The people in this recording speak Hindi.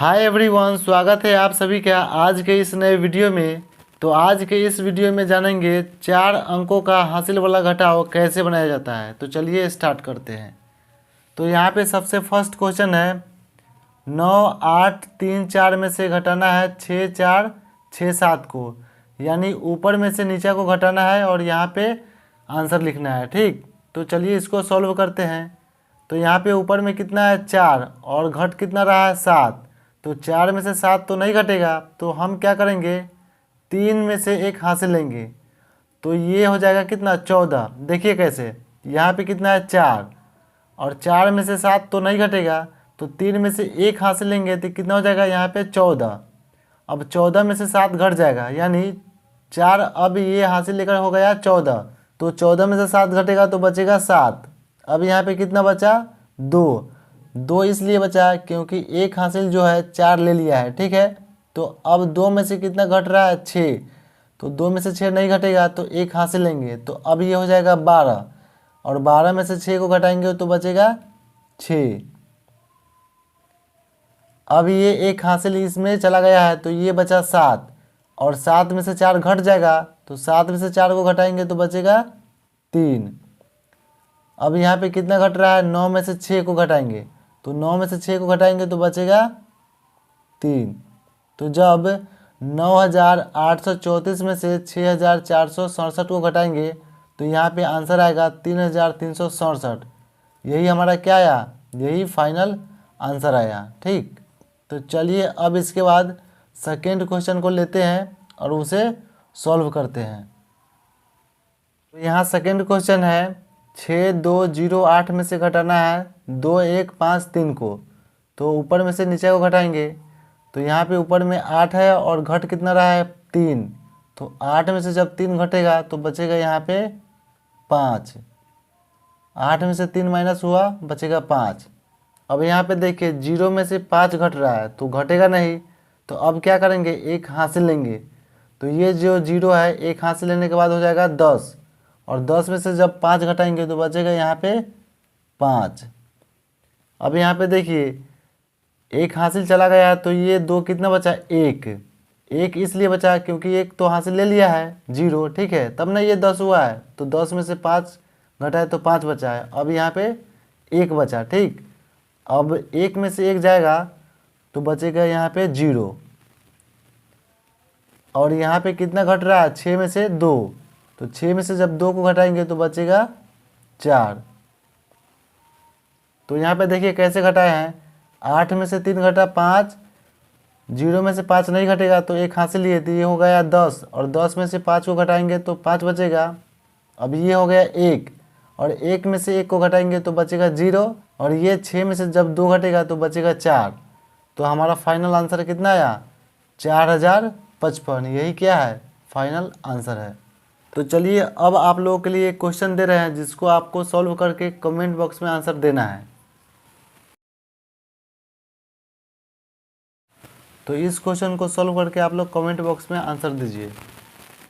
हाय एवरीवन, स्वागत है आप सभी का आज के इस नए वीडियो में। तो आज के इस वीडियो में जानेंगे 4 अंकों का हासिल वाला घटाव कैसे बनाया जाता है। तो चलिए स्टार्ट करते हैं। तो यहाँ पे सबसे फर्स्ट क्वेश्चन है 9, 8, 3, 4 में से घटाना है 6, 4, 6, 7 को, यानी ऊपर में से नीचे को घटाना है और यहाँ पे आंसर लिखना है। ठीक, तो चलिए इसको सॉल्व करते हैं। तो यहाँ पे ऊपर में कितना है 4 और घट कितना रहा है 7। तो 4 में से 7 तो नहीं घटेगा, तो हम क्या करेंगे 3 में से 1 हासिल लेंगे। तो ये हो जाएगा कितना 14। देखिए कैसे, यहाँ पे कितना है 4 और 4 में से 7 तो नहीं घटेगा, तो 3 में से 1 हासिल लेंगे तो कितना हो जाएगा यहाँ पे 14। अब 14 में से 7 घट जाएगा, यानी 4 अब ये हासिल लेकर हो गया 14। तो 14 में से 7 घटेगा तो बचेगा 7। अब यहाँ पे कितना बचा 2 इसलिए बचा क्योंकि 1 हासिल जो है 4 ले लिया है। ठीक है, तो अब 2 में से कितना घट रहा है 6। तो 2 में से 6 नहीं घटेगा तो 1 हासिल लेंगे, तो अब ये हो जाएगा 12 और 12 में से 6 को घटाएंगे तो बचेगा 6। अब ये 1 हासिल इसमें चला गया है तो ये बचा 7 और 7 में से 4 घट जाएगा, तो 7 में से 4 को घटाएंगे तो बचेगा 3। अब यहाँ पे कितना घट रहा है 9 में से 6 को घटाएंगे, तो 9 में से 6 को घटाएंगे तो बचेगा 3। तो जब 9834 में से 6467 को घटाएंगे तो यहाँ पे आंसर आएगा 3367। यही हमारा क्या आया, यही फाइनल आंसर आया। ठीक, तो चलिए अब इसके बाद सेकेंड क्वेश्चन को लेते हैं और उसे सॉल्व करते हैं। तो यहाँ सेकेंड क्वेश्चन है 6208 में से घटाना है 2153 को। तो ऊपर में से नीचे को घटाएंगे, तो यहाँ पे ऊपर में 8 है और घट कितना रहा है 3। तो 8 में से जब 3 घटेगा तो बचेगा यहाँ पे 5। 8 में से 3 माइनस हुआ बचेगा 5। अब यहाँ पे देखिए 0 में से 5 घट रहा है तो घटेगा नहीं, तो अब क्या करेंगे 1 हासिल लेंगे। तो ये जो 0 है 1 हासिल लेने के बाद हो जाएगा 10 और 10 में से जब 5 घटाएंगे तो बचेगा यहाँ पे 5। अब यहाँ पे देखिए 1 हासिल चला गया तो ये 2 कितना बचा 1 इसलिए बचा क्योंकि 1 तो हासिल ले लिया है 0। ठीक है, तब ना ये 10 हुआ है, तो 10 में से 5 घटाए तो 5 बचा है। अब यहाँ पे 1 बचा। ठीक, अब 1 में से 1 जाएगा तो बचेगा यहाँ पे 0 और यहाँ पे कितना घट रहा है 6 में से 2। तो 6 में से जब 2 को घटाएंगे तो बचेगा 4। तो यहाँ पे देखिए कैसे घटाए हैं, 8 में से 3 घटा 5, 0 में से 5 नहीं घटेगा तो 1 हासिल लिए तो ये हो गया 10 और 10 में से 5 को घटाएंगे तो 5 बचेगा। अब ये हो गया 1 और 1 में से 1 को घटाएंगे तो बचेगा 0 और ये 6 में से जब 2 घटेगा तो बचेगा 4। तो हमारा फाइनल आंसर कितना आया 4055। यही क्या है फाइनल आंसर है। तो चलिए अब आप लोगों के लिए एक क्वेश्चन दे रहे हैं जिसको आपको सॉल्व करके कमेंट बॉक्स में आंसर देना है। तो इस क्वेश्चन को सॉल्व करके आप लोग कमेंट बॉक्स में आंसर दीजिए।